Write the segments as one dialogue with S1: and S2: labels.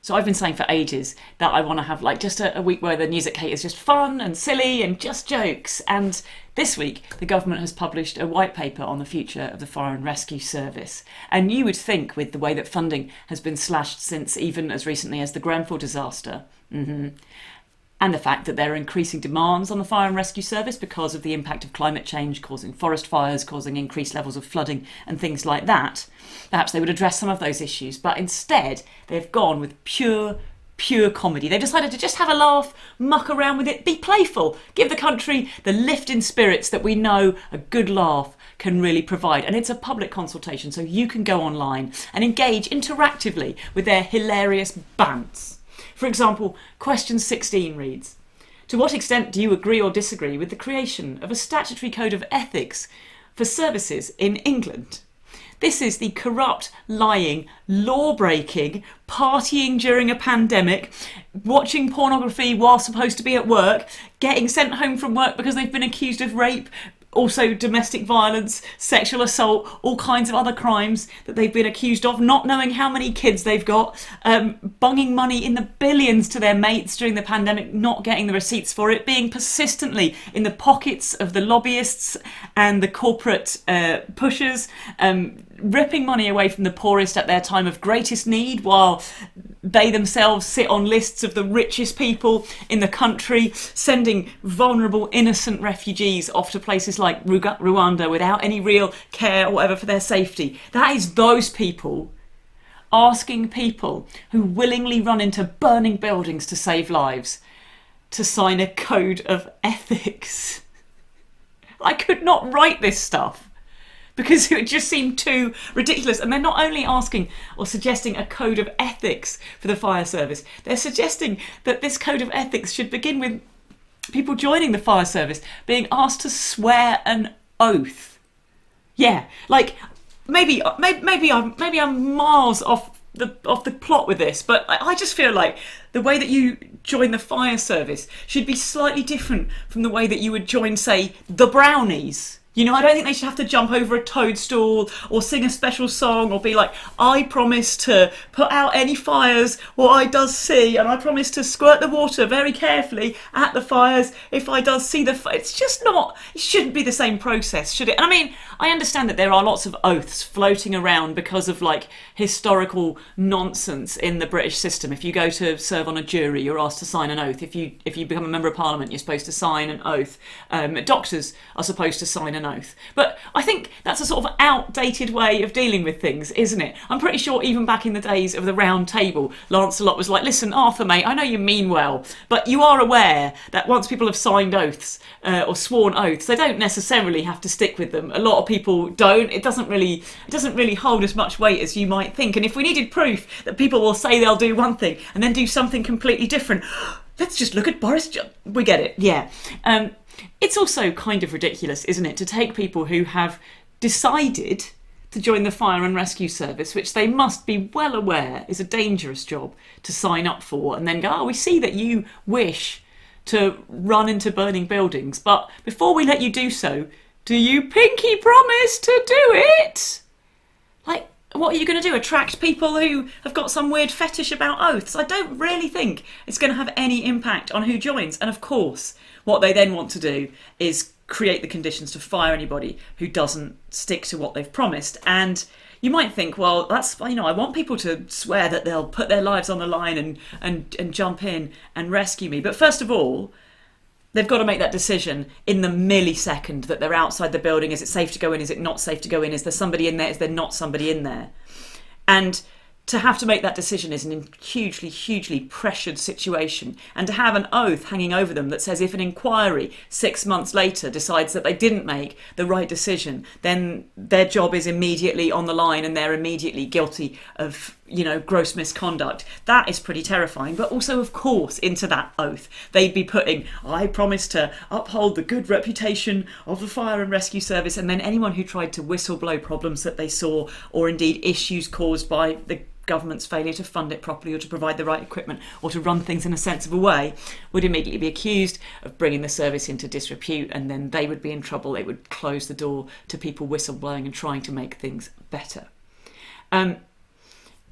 S1: So I've been saying for ages that I want to have like just a week where the News at Kate is just fun and silly and just jokes. And this week, the government has published a white paper on the future of the Fire and Rescue Service. And you would think, with the way that funding has been slashed since even as recently as the Grenfell disaster, and the fact that there are increasing demands on the Fire and Rescue Service because of the impact of climate change causing forest fires, causing increased levels of flooding and things like that, perhaps they would address some of those issues. But instead, they've gone with pure comedy. They decided to just have a laugh, muck around with it, be playful, give the country the lift in spirits that we know a good laugh can really provide. And it's a public consultation, so you can go online and engage interactively with their hilarious bants. For example, question 16 reads, to what extent do you agree or disagree with the creation of a statutory code of ethics for services in England? This is the corrupt, lying, law-breaking, partying during a pandemic, watching pornography while supposed to be at work, getting sent home from work because they've been accused of rape, also domestic violence, sexual assault, all kinds of other crimes that they've been accused of, not knowing how many kids they've got, bunging money in the billions to their mates during the pandemic, not getting the receipts for it, being persistently in the pockets of the lobbyists and the corporate pushers, ripping money away from the poorest at their time of greatest need while they themselves sit on lists of the richest people in the country, sending vulnerable, innocent refugees off to places like Rwanda without any real care or whatever for their safety. That is those people asking people who willingly run into burning buildings to save lives to sign a code of ethics. I could not write this stuff, because it just seemed too ridiculous. And they're not only asking or suggesting a code of ethics for the fire service, they're suggesting that this code of ethics should begin with people joining the fire service being asked to swear an oath. Yeah, like maybe I'm miles off the plot with this, but I just feel like the way that you join the fire service should be slightly different from the way that you would join, say, the Brownies. You know, I don't think they should have to jump over a toadstool or sing a special song or be like, I promise to put out any fires what I does see, and I promise to squirt the water very carefully at the fires if I does see the fire. It's just not, it shouldn't be the same process, should it? I mean, I understand that there are lots of oaths floating around because of like historical nonsense in the British system. If you go to serve on a jury, you're asked to sign an oath. If you become a member of Parliament, you're supposed to sign an oath. Doctors are supposed to sign an oath. But I think that's a sort of outdated way of dealing with things, isn't it? I'm pretty sure even back in the days of the Round Table, Lancelot was like, listen, Arthur, mate, I know you mean well, but you are aware that once people have signed oaths or sworn oaths, they don't necessarily have to stick with them. A lot of people don't. It doesn't really hold as much weight as you might think. And if we needed proof that people will say they'll do one thing and then do something completely different, let's just look at Boris Johnson. We get it, yeah. It's also kind of ridiculous, isn't it, to take people who have decided to join the Fire and Rescue Service, which they must be well aware is a dangerous job to sign up for, and then go, oh, we see that you wish to run into burning buildings, but before we let you do so, do you pinky promise to do it? Like, what are you going to do? Attract people who have got some weird fetish about oaths? I don't really think it's going to have any impact on who joins. And of course, what they then want to do is create the conditions to fire anybody who doesn't stick to what they've promised. And you might think, well, that's, you know, I want people to swear that they'll put their lives on the line and jump in and rescue me. But first of all, they've got to make that decision in the millisecond that they're outside the building. Is it safe to go in? Is it not safe to go in? Is there somebody in there? Is there not somebody in there? And to have to make that decision is a hugely pressured situation. And to have an oath hanging over them that says if an inquiry 6 months later decides that they didn't make the right decision, then their job is immediately on the line and they're immediately guilty of, you know, gross misconduct. That is pretty terrifying. But also, of course, into that oath, they'd be putting, I promise to uphold the good reputation of the Fire and Rescue Service, and then anyone who tried to whistleblow problems that they saw, or indeed issues caused by the government's failure to fund it properly or to provide the right equipment or to run things in a sensible way, would immediately be accused of bringing the service into disrepute, and then they would be in trouble. It would close the door to people whistleblowing and trying to make things better.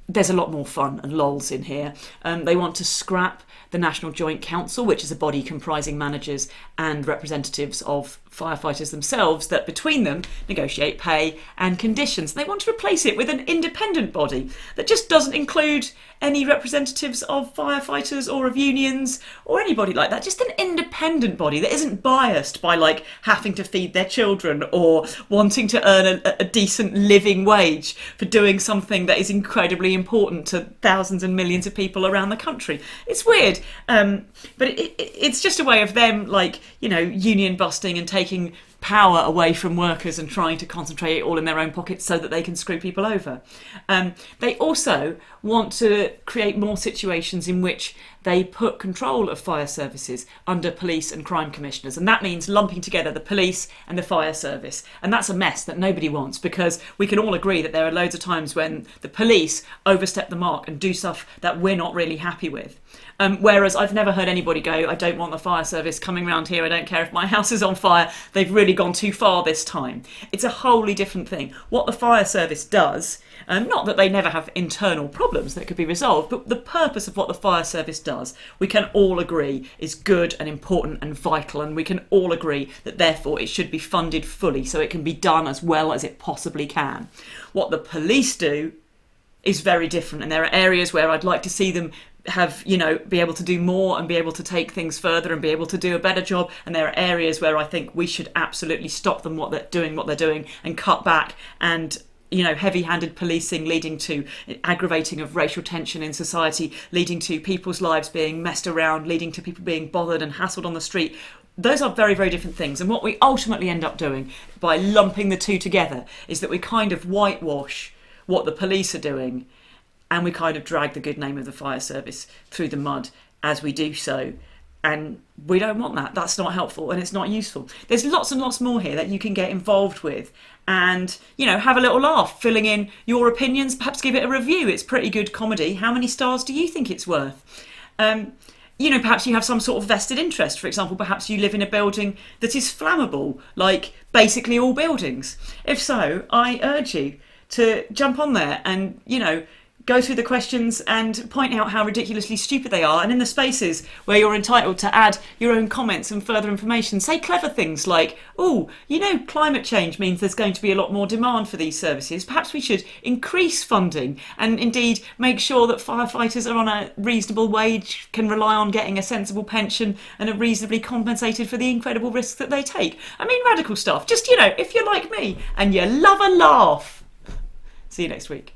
S1: there's a lot more fun and lols in here. They want to scrap the National Joint Council, which is a body comprising managers and representatives of firefighters themselves that between them negotiate pay and conditions. They want to replace it with an independent body that just doesn't include any representatives of firefighters or of unions or anybody like that. Just an independent body that isn't biased by like having to feed their children or wanting to earn a decent living wage for doing something that is incredibly important to thousands and millions of people around the country. It's weird, but it's just a way of them, like, you know, union busting and taking power away from workers and trying to concentrate it all in their own pockets so that they can screw people over. They also want to create more situations in which they put control of fire services under police and crime commissioners, and that means lumping together the police and the fire service, and that's a mess that nobody wants, because we can all agree that there are loads of times when the police overstep the mark and do stuff that we're not really happy with. Whereas I've never heard anybody go, I don't want the fire service coming round here, I don't care if my house is on fire, they've really gone too far this time. It's a wholly different thing. What the fire service does, not that they never have internal problems that could be resolved, but the purpose of what the fire service does, we can all agree is good and important and vital, and we can all agree that therefore it should be funded fully so it can be done as well as it possibly can. What the police do is very different, and there are areas where I'd like to see them have, you know, be able to do more and be able to take things further and be able to do a better job, and there are areas where I think we should absolutely stop them what they're doing and cut back, and, you know, heavy-handed policing leading to aggravating of racial tension in society, leading to people's lives being messed around, leading to people being bothered and hassled on the street. Those are very, very different things, and what we ultimately end up doing by lumping the two together is that we kind of whitewash what the police are doing, and we kind of drag the good name of the fire service through the mud as we do so. And we don't want that. That's not helpful and it's not useful. There's lots and lots more here that you can get involved with and, you know, have a little laugh, filling in your opinions, perhaps give it a review. It's pretty good comedy. How many stars do you think it's worth? You know, perhaps you have some sort of vested interest. For example, perhaps you live in a building that is flammable, like basically all buildings. If so, I urge you to jump on there and, you know, go through the questions and point out how ridiculously stupid they are, and in the spaces where you're entitled to add your own comments and further information, say clever things like, oh, you know, climate change means there's going to be a lot more demand for these services. Perhaps we should increase funding and indeed make sure that firefighters are on a reasonable wage, can rely on getting a sensible pension and are reasonably compensated for the incredible risks that they take. I mean, radical stuff. Just, you know, if you're like me and you love a laugh. See you next week.